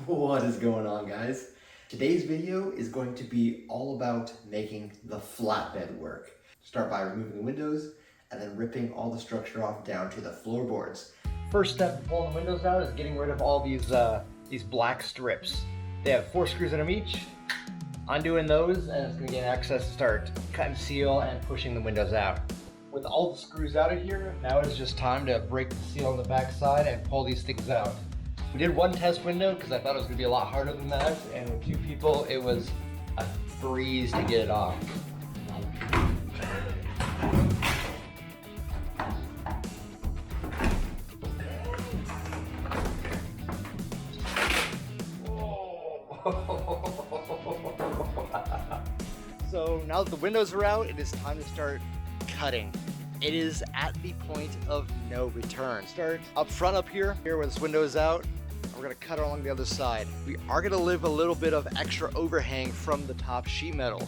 What is going on, guys? Today's video is going to be all about making the flatbed work. Start by removing the windows and then ripping all the structure off down to the floorboards. First step to pulling the windows out is getting rid of all these black strips. They have 4 screws in them each. Undoing those, and it's going to get access to start cut and seal and pushing the windows out. With all the screws out of here, now it is just time to break the seal on the back side and pull these things out. We did one test window because I thought it was going to be a lot harder than that, and with 2 people it was a breeze to get it off. So now that the windows are out, it is time to start cutting. It is at the point of no return. Start up front up here where this window is out. We're gonna cut along the other side. We are gonna leave a little bit of extra overhang from the top sheet metal.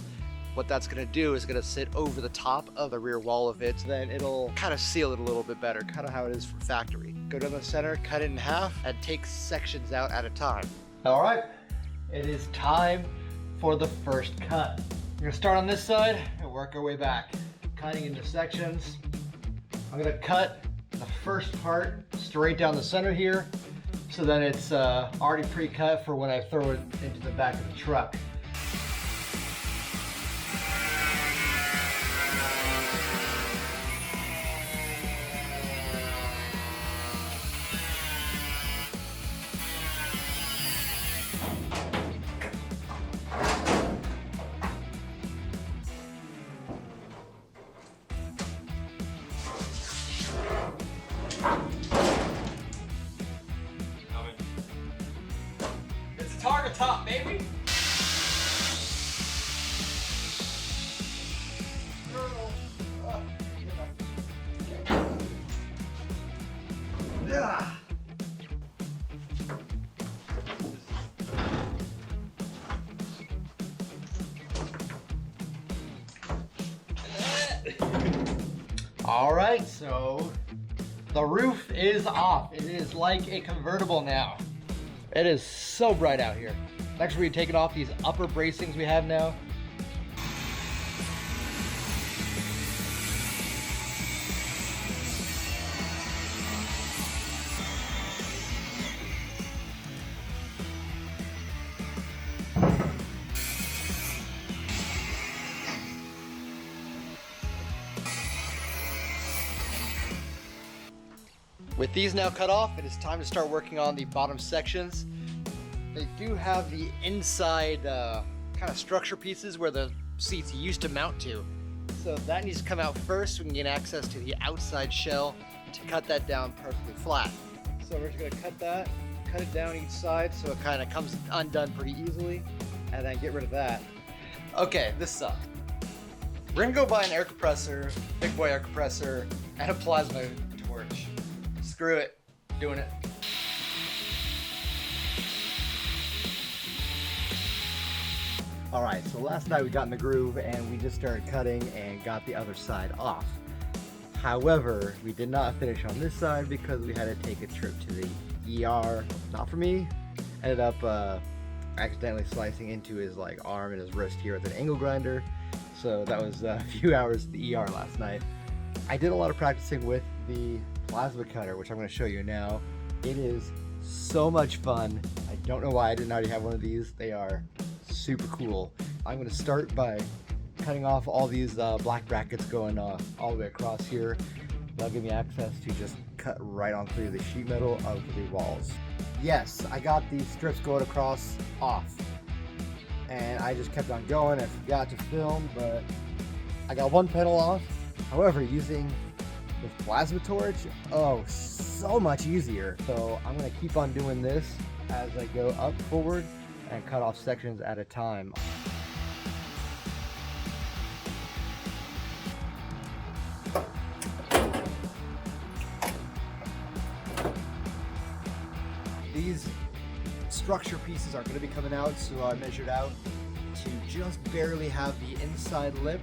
What that's gonna do is gonna sit over the top of the rear wall of it, so then it'll kind of seal it a little bit better, kind of how it is from factory. Go down the center, cut it in half, and take sections out at a time. All right, it is time for the first cut. We're gonna start on this side and work our way back, cutting into sections. I'm gonna cut the first part straight down the center here, so then it's already pre-cut for when I throw it into the back of the truck. Target top, baby! Yeah. All right, so the roof is off. It is like a convertible now. It is so bright out here. Next, we're gonna be taking off these upper bracings we have now. With these now cut off, it is time to start working on the bottom sections. They do have the inside kind of structure pieces where the seats used to mount to. So that needs to come out first so we can get access to the outside shell to cut that down perfectly flat. So we're just gonna cut that, cut it down each side so it kind of comes undone pretty easily, and then get rid of that. Okay, this sucked. We're gonna go buy an air compressor, big boy air compressor, and a plasma torch. Screw it, doing it. All right, so last night we got in the groove and we just started cutting and got the other side off. However, we did not finish on this side because we had to take a trip to the ER. Not for me. Ended up accidentally slicing into his arm and his wrist here with an angle grinder. So that was a few hours at the ER last night. I did a lot of practicing with the plasma cutter, which I'm going to show you now. It is so much fun. I don't know why I didn't already have one of these. They are super cool. I'm going to start by cutting off all these black brackets going all the way across here. That'll give me access to just cut right on through the sheet metal of the walls. Yes, I got these strips going across off, and I just kept on going. I forgot to film, but I got one panel off. However, using the plasma torch, oh, so much easier. So I'm gonna keep on doing this as I go up forward and cut off sections at a time. These structure pieces are going to be coming out, so I measured out to just barely have the inside lip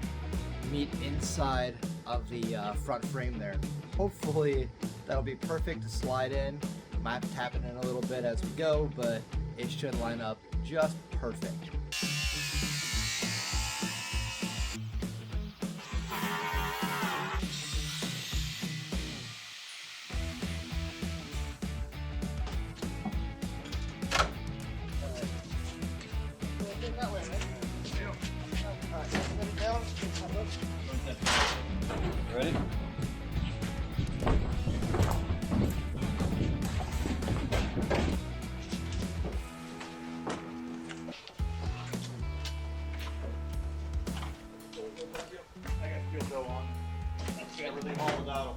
meet inside of the front frame there. Hopefully that'll be perfect to slide in. Might have to tap it in a little bit as we go, but it should line up just perfect. Ready? I got good dough on. I can't really haul without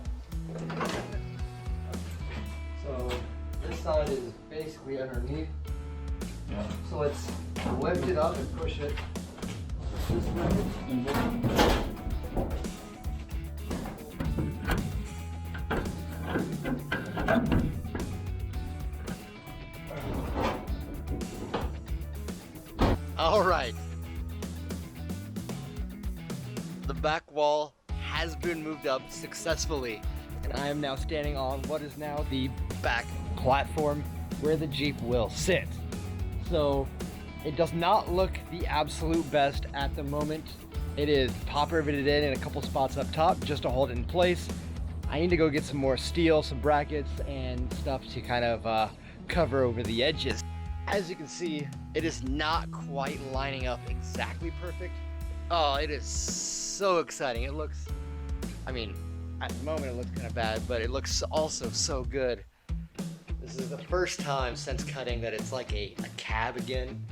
them. So this side is basically underneath. So let's lift it up and push it this way. All right. The back wall has been moved up successfully, and I am now standing on what is now the back platform where the Jeep will sit. So it does not look the absolute best at the moment. It is pop riveted in a couple spots up top just to hold it in place. I need to go get some more steel, some brackets and stuff to kind of cover over the edges. As you can see, it is not quite lining up exactly perfect. Oh, it is so exciting. It looks, I mean, at the moment it looks kind of bad, but it looks also so good. This is the first time since cutting that it's like a cab again.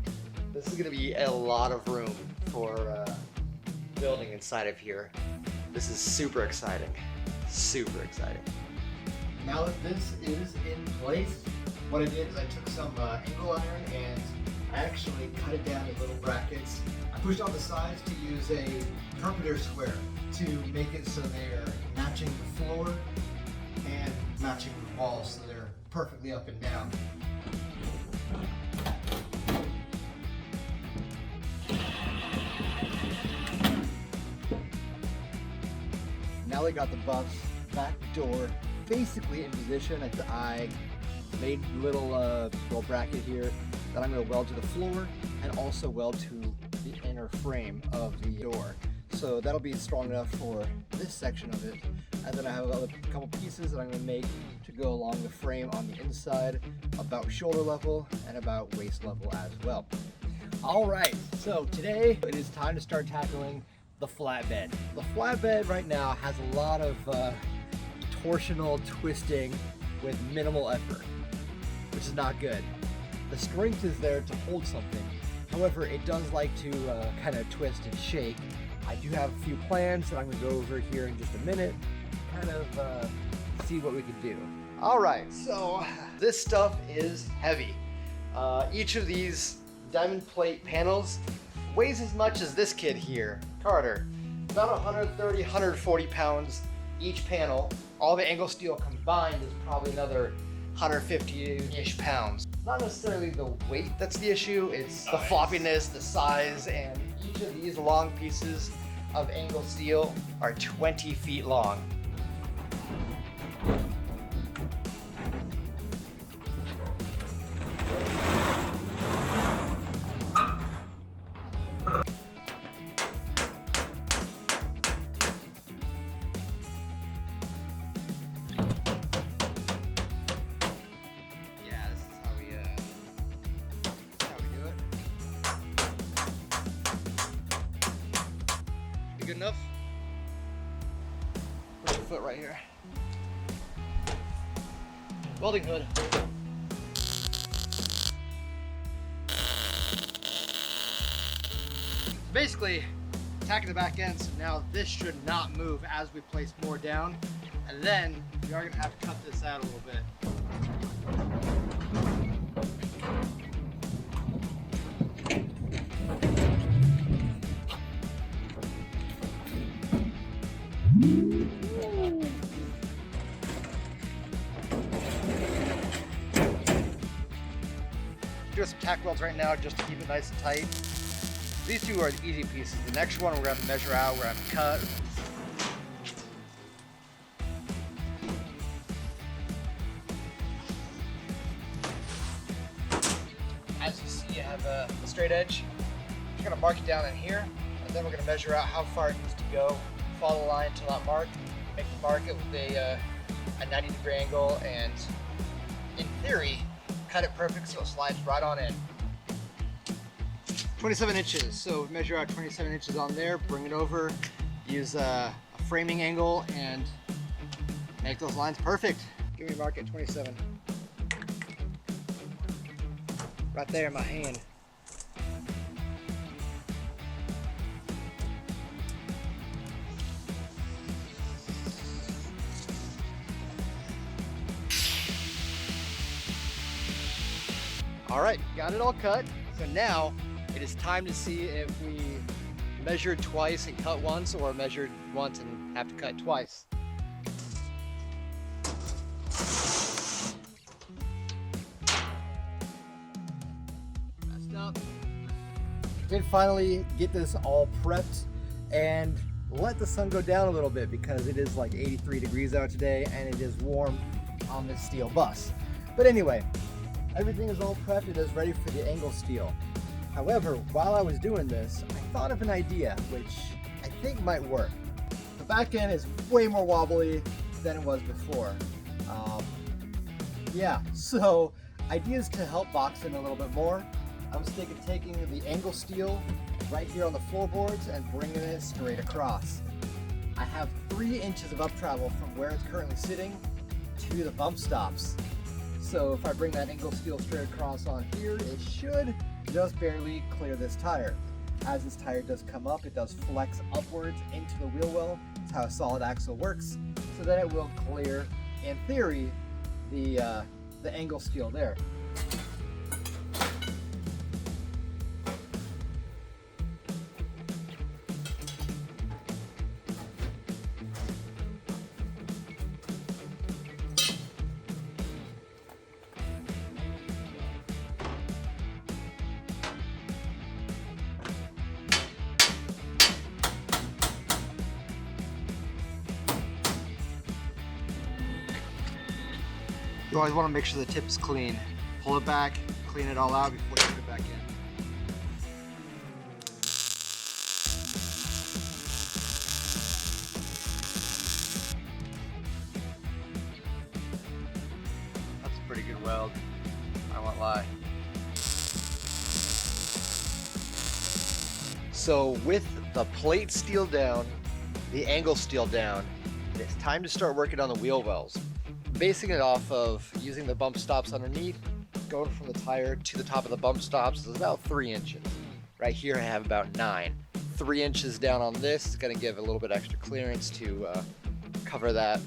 This is gonna be a lot of room for building inside of here. This is super exciting, super exciting. Now that this is in place, what I did is I took some angle iron and I actually cut it down in little brackets. I pushed on the sides to use a carpenter square to make it so they're matching the floor and matching the walls, so they're perfectly up and down. Now I got the bus back door basically in position. I made little bracket here that I'm going to weld to the floor and also weld to the inner frame of the door. So that'll be strong enough for this section of it. And then I have a couple pieces that I'm going to make to go along the frame on the inside, about shoulder level and about waist level as well. All right, so today it is time to start tackling the flatbed. The flatbed right now has a lot of torsional twisting with minimal effort, which is not good. The strength is there to hold something. However, it does like to kind of twist and shake. I do have a few plans that I'm going to go over here in just a minute, kind of see what we can do. All right, so this stuff is heavy. Each of these diamond plate panels weighs as much as this kid here, Carter. About 130, 140 pounds each panel. All the angle steel combined is probably another 150-ish pounds. Not necessarily the weight that's the issue, it's the floppiness, the size, and each of these long pieces of angle steel are 20 feet long. Good enough? Put your foot right here. Welding hood. Basically, attacking the back end, so now this should not move as we place more down. And then we are gonna have to cut this out a little bit. Doing some tack welds right now just to keep it nice and tight. These two are the easy pieces. The next one we're gonna have to measure out, we're gonna have to cut. as you see, you have a straight edge. You're gonna mark it down in here, and then we're gonna measure out how far it needs to go. Follow the line to that mark, mark it with a 90-degree angle, and in theory, cut it perfect so it slides right on in. 27 inches, so measure out 27 inches on there, bring it over, use a framing angle, and make those lines perfect. Give me a mark at 27. Right there in my hand. All right, got it all cut. So now it is time to see if we measured twice and cut once, or measured once and have to cut twice. Messed up. Did finally get this all prepped and let the sun go down a little bit because it is like 83 degrees out today and it is warm on this steel bus. But anyway, everything is all prepped. It is ready for the angle steel. However, while I was doing this, I thought of an idea which I think might work. The back end is way more wobbly than it was before. Yeah, so ideas to help box in a little bit more. I was thinking taking the angle steel right here on the floorboards and bringing it straight across. I have 3 inches of up travel from where it's currently sitting to the bump stops. So if I bring that angle steel straight across on here, it should just barely clear this tire. As this tire does come up, it does flex upwards into the wheel well. That's how a solid axle works. So then it will clear, in theory, the angle steel there. You always want to make sure the tip is clean. Pull it back, clean it all out before you put it back in. That's a pretty good weld, I won't lie. So with the plate steel down, the angle steel down, it's time to start working on the wheel wells. Basing it off of using the bump stops underneath, going from the tire to the top of the bump stops is about 3 inches. Right here I have about 9. 3 inches down on this is going to give a little bit extra clearance to cover that,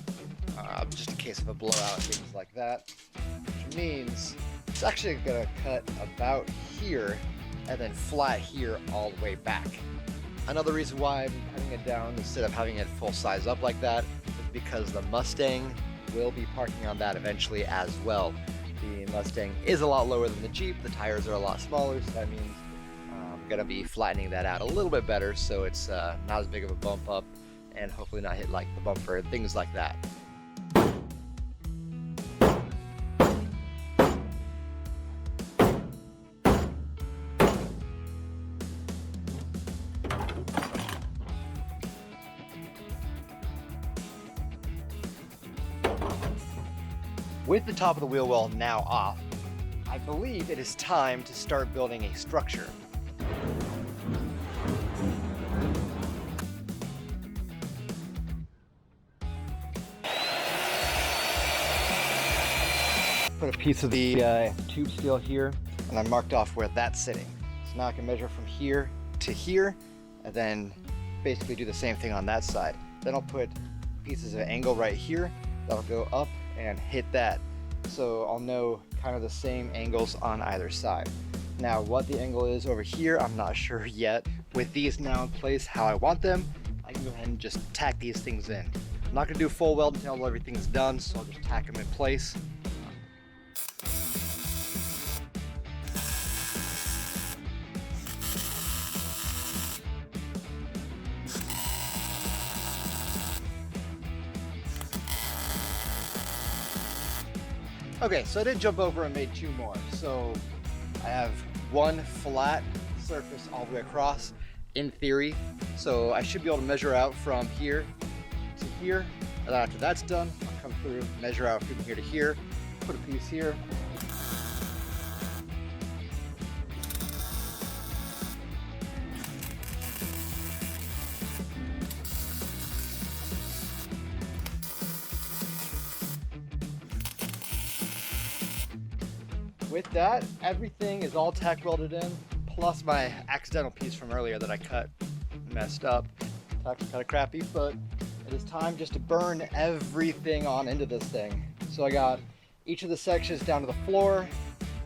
just in case of a blowout and things like that. Which means it's actually going to cut about here and then flat here all the way back. Another reason why I'm cutting it down instead of having it full size up like that is because the Mustang will be parking on that eventually as well. The Mustang is a lot lower than the Jeep, the tires are a lot smaller, so that means I'm going to be flattening that out a little bit better so it's not as big of a bump up and hopefully not hit like the bumper and things like that. With the top of the wheel well now off, I believe it is time to start building a structure. Put a piece of the tube steel here, and I marked off where that's sitting. So now I can measure from here to here, and then basically do the same thing on that side. Then I'll put pieces of angle right here that'll go up and hit that. So I'll know kind of the same angles on either side. Now what the angle is over here, I'm not sure yet. With these now in place how I want them, I can go ahead and just tack these things in. I'm not gonna do full weld until everything's done, so I'll just tack them in place. Okay, so I did jump over and made 2 more. So I have one flat surface all the way across in theory. So I should be able to measure out from here to here. And then after that's done, I'll come through, measure out from here to here, put a piece here. With that, everything is all tack welded in, plus my accidental piece from earlier that I cut messed up. Tack's kind of crappy, but it is time just to burn everything on into this thing. So I got each of the sections down to the floor,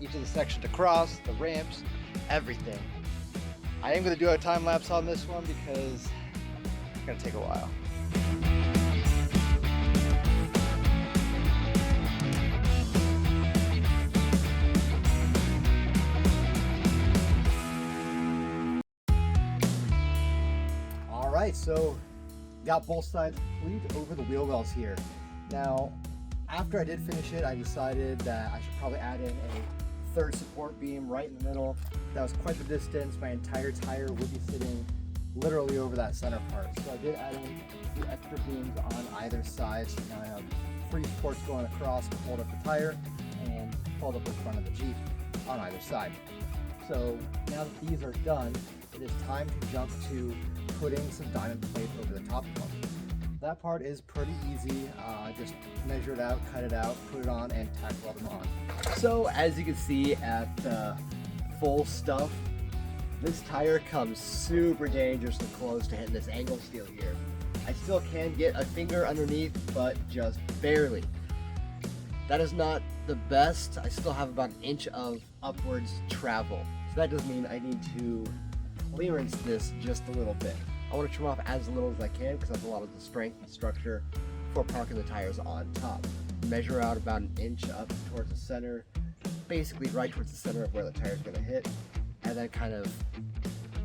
each of the sections across, the ramps, everything. I am going to do a time lapse on this one because it's going to take a while. Alright, so got both sides complete over the wheel wells here. Now, after I did finish it, I decided that I should probably add in a third support beam right in the middle. That was quite the distance. My entire tire would be sitting literally over that center part. So I did add in the extra beams on either side. So now I have 3 supports going across to hold up the tire and hold up the front of the Jeep on either side. So now that these are done, it is time to jump to putting some diamond plate over the top of them. That part is pretty easy. Just measure it out, cut it out, put it on, and tack weld them on. So as you can see at the full stuff, this tire comes super dangerously close to hitting this angle steel here. I still can get a finger underneath, but just barely. That is not the best. I still have about an inch of upwards travel. So that does mean I need to clearance this just a little bit. I want to trim off as little as I can because that's a lot of the strength and structure for parking the tires on top. Measure out about an inch up towards the center, basically right towards the center of where the tire is going to hit, and then kind of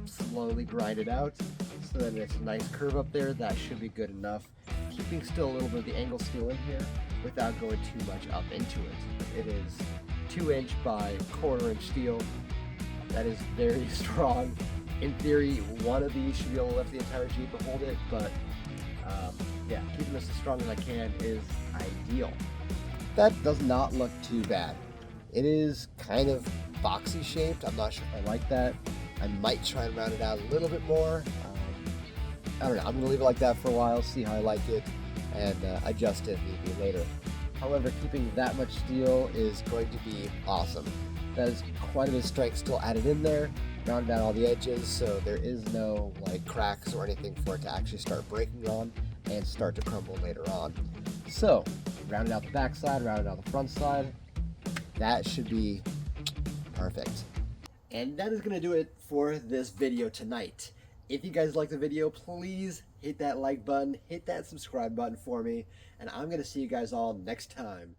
slowly grind it out so that it's a nice curve up there. That should be good enough, keeping still a little bit of the angle steel in here without going too much up into it. It is 2-inch by 1/4 inch steel. That is very strong. In theory, one of these should be able to lift the entire Jeep and hold it, but yeah, keeping this as strong as I can is ideal. That does not look too bad. It is kind of boxy shaped. I'm not sure if I like that. I might try and round it out a little bit more. I don't know. I'm going to leave it like that for a while, see how I like it, and adjust it maybe later. However, keeping that much steel is going to be awesome. That is quite a bit of strength still added in there. Rounded out all the edges, so there is no like cracks or anything for it to actually start breaking on and start to crumble later on. So, rounded out the back side, rounded out the front side. That should be perfect. And that is going to do it for this video tonight. If you guys like the video, please hit that like button, hit that subscribe button for me, and I'm going to see you guys all next time.